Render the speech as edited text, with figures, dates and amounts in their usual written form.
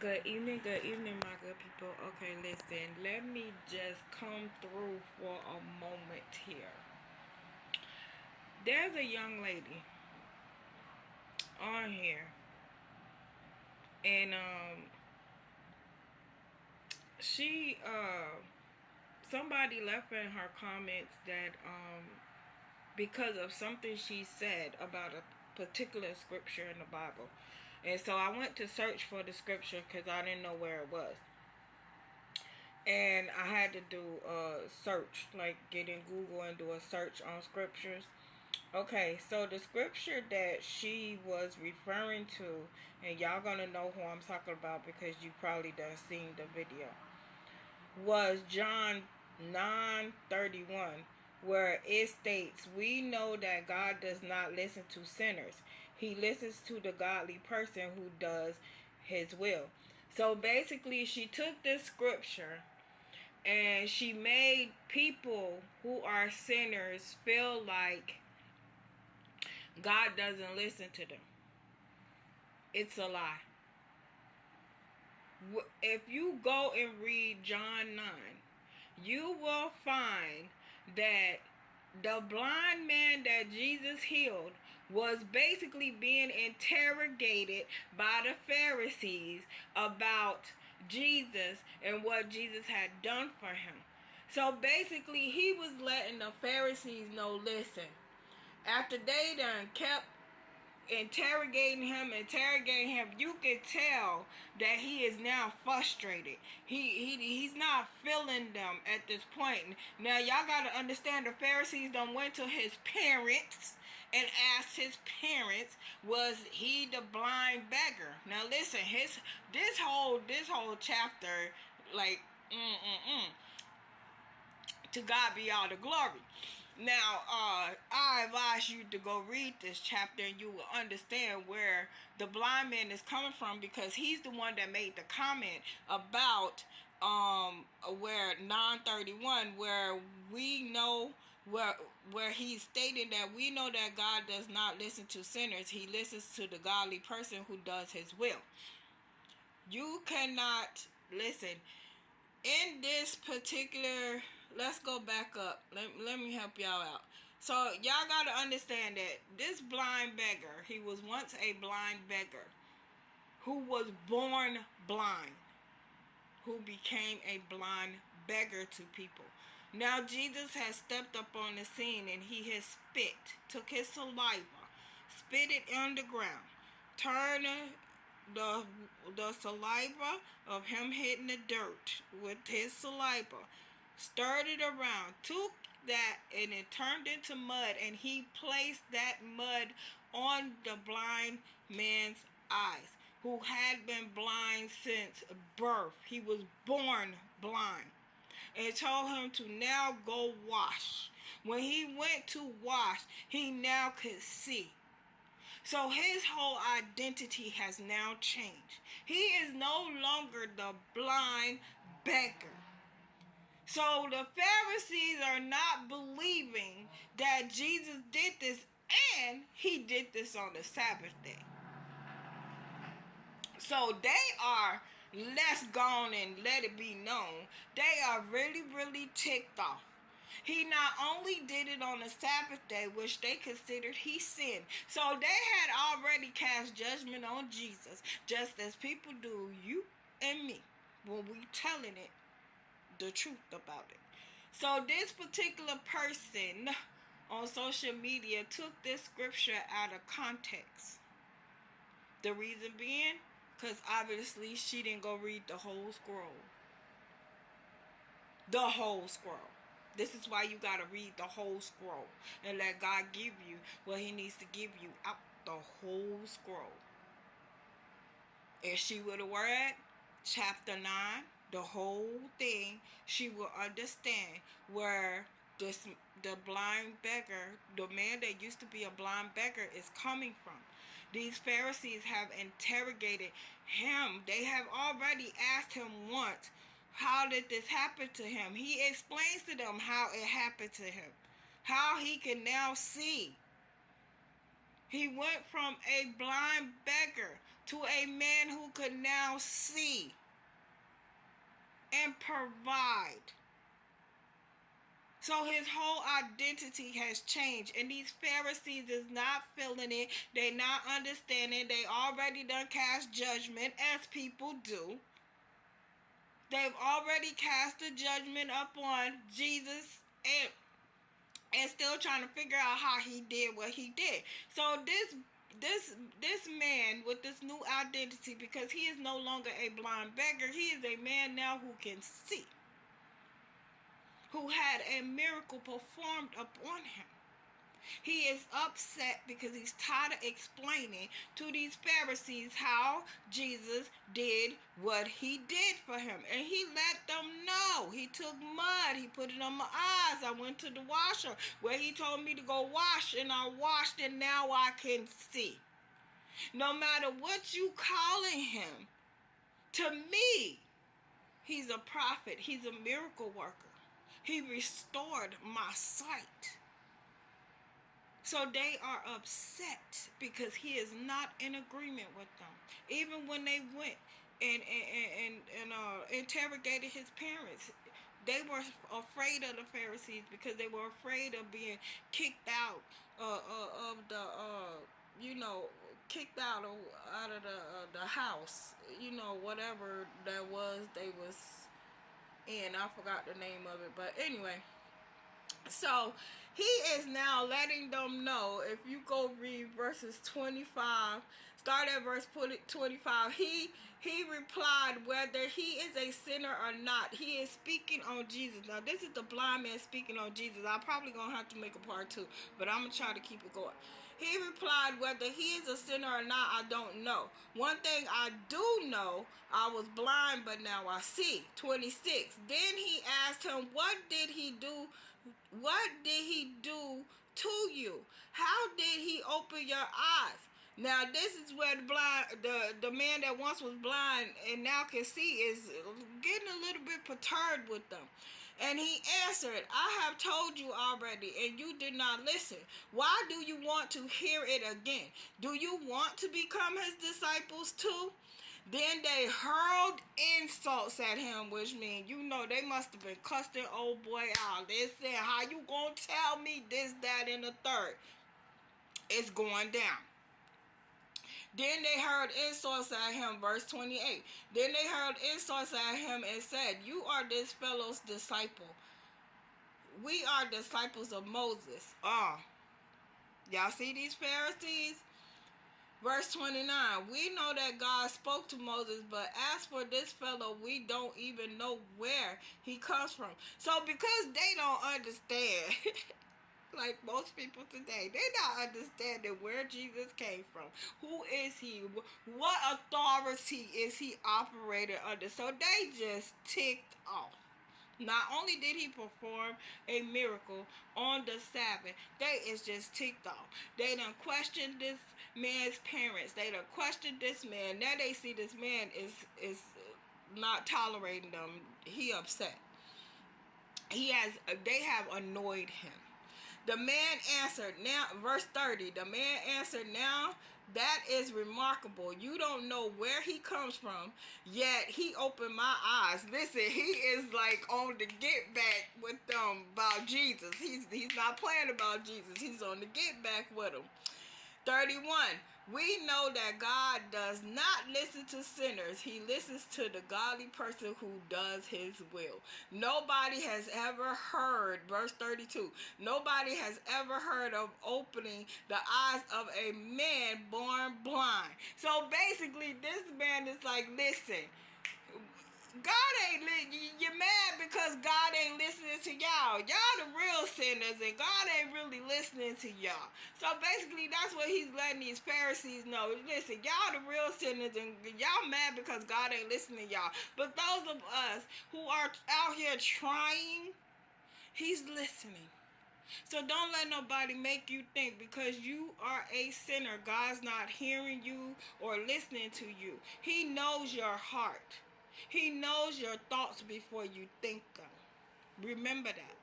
Good evening, my good people. Okay, listen, let me just come through for a moment here. There's a young lady on here, and she somebody left in her comments that because of something she said about a particular scripture in the Bible, and so I went to search for the scripture because I didn't know where it was. And I had to do a search, like get in Google and do a search on scriptures. Okay, so the scripture that she was referring to, and y'all gonna know who I'm talking about because you probably done seen the video, was John 9:31, where it states, "We know that God does not listen to sinners. He listens to the godly person who does his will." So basically, she took this scripture and she made people who are sinners feel like God doesn't listen to them. It's a lie. If you go and read John 9, you will find that the blind man that Jesus healed was basically being interrogated by the Pharisees about Jesus and what Jesus had done for him. So basically, he was letting the Pharisees know, listen, after they done kept interrogating him, you could tell that he is now frustrated. He's not feeling them at this point. Now y'all gotta understand, the Pharisees done went to his parents and asked his parents, was he the blind beggar? Now listen, this whole chapter, like to God be all the glory. Now, I advise you to go read this chapter and you will understand where the blind man is coming from, because he's the one that made the comment about where 9:31, where we know where he's stating that we know that God does not listen to sinners. He listens to the godly person who does his will. You cannot listen in this particular, let's go back up. Let me help y'all out. So y'all gotta understand that this blind beggar, he was once a blind beggar who was born blind, who became a blind beggar to people. Now Jesus has stepped up on the scene and he has took his saliva, spit it on the ground, turned the saliva of him hitting the dirt with his saliva, stirred it around, took that and it turned into mud, and he placed that mud on the blind man's eyes, who had been blind since birth. He was born blind, and told him to now go wash. When he went to wash, he now could see. So his whole identity has now changed. He is no longer the blind beggar. So the Pharisees are not believing that Jesus did this, and he did this on the Sabbath day. So they are, let's go on and let it be known, they are really, really ticked off. He not only did it on the Sabbath day, which they considered he sinned. So they had already cast judgment on Jesus, just as people do you and me when we telling it the truth about it. So this particular person on social media took this scripture out of context. The reason being, because obviously she didn't go read the whole scroll. The whole scroll. This is why you gotta read the whole scroll and let God give you what he needs to give you out the whole scroll. If she would have read chapter 9, the whole thing, she will understand where the blind beggar, the man that used to be a blind beggar, is coming from. These Pharisees have interrogated him. They have already asked him once, how did this happen to him? He explains to them how it happened to him, how he can now see. He went from a blind beggar to a man who could now see and provide. So his whole identity has changed. And these Pharisees is not feeling it. They not understanding. They already done cast judgment, as people do. They've already cast a judgment upon Jesus, and still trying to figure out how he did what he did. So this man with this new identity, because he is no longer a blind beggar, he is a man now who can see, who had a miracle performed upon him. He is upset because he's tired of explaining to these Pharisees how Jesus did what he did for him. And he let them know. He took mud. He put it on my eyes. I went to the washer where he told me to go wash, and I washed, and now I can see. No matter what you calling him, to me, he's a prophet. He's a miracle worker. He restored my sight. So they are upset because he is not in agreement with them. Even when they went and interrogated his parents, they were afraid of the Pharisees because they were afraid of being kicked out of the kicked out of the house, whatever that was they was in. I forgot the name of it, but anyway. So he is now letting them know. If you go read verses 25, start at verse 25. He replied, whether he is a sinner or not. He is speaking on Jesus. Now this is the blind man speaking on Jesus. I'm probably gonna have to make a part 2, but I'm gonna try to keep it going. He replied, whether he is a sinner or not, I don't know. One thing I do know, I was blind, but now I see. 26. Then he asked him, what did he do to you? How did he open your eyes? Now this is where the man that once was blind and now can see is getting a little bit perturbed with them. And he answered, I have told you already, and you did not listen. Why do you want to hear it again? Do you want to become his disciples too? Then they hurled insults at him, which means, they must have been cussing old boy out. They said, how you gonna tell me this, that, and the third? It's going down. Then they hurled insults at him, verse 28. Then they hurled insults at him and said, you are this fellow's disciple. We are disciples of Moses. Y'all see these Pharisees? Verse 29, we know that God spoke to Moses, but as for this fellow, we don't even know where he comes from. So because they don't understand, like most people today, they not understanding where Jesus came from. Who is he? What authority is he operating under? So they just ticked off. Not only did he perform a miracle on the Sabbath, they is just ticked off. They done questioned this man's parents. They done questioned this man. Now they see this man is not tolerating them. He upset. They have annoyed him. The man answered, now, verse 30, the man answered, now that is remarkable. You don't know where he comes from, yet he opened my eyes. Listen, he is like on the get back with them about Jesus. He's not playing about Jesus. He's on the get back with them. 31. We know that God does not listen to sinners. He listens to the godly person who does his will. Nobody has ever heard, verse 32, nobody has ever heard of opening the eyes of a man born blind. So basically, this man is like, listen, God ain't you're mad because God ain't listening to y'all. Y'all the real sinners, and God ain't really listening to y'all. So basically, that's what he's letting these Pharisees know. Listen, y'all the real sinners, and y'all mad because God ain't listening to y'all. But those of us who are out here trying, he's listening. So don't let nobody make you think because you are a sinner, God's not hearing you or listening to you. He knows your heart. He knows your thoughts before you think them. Remember that.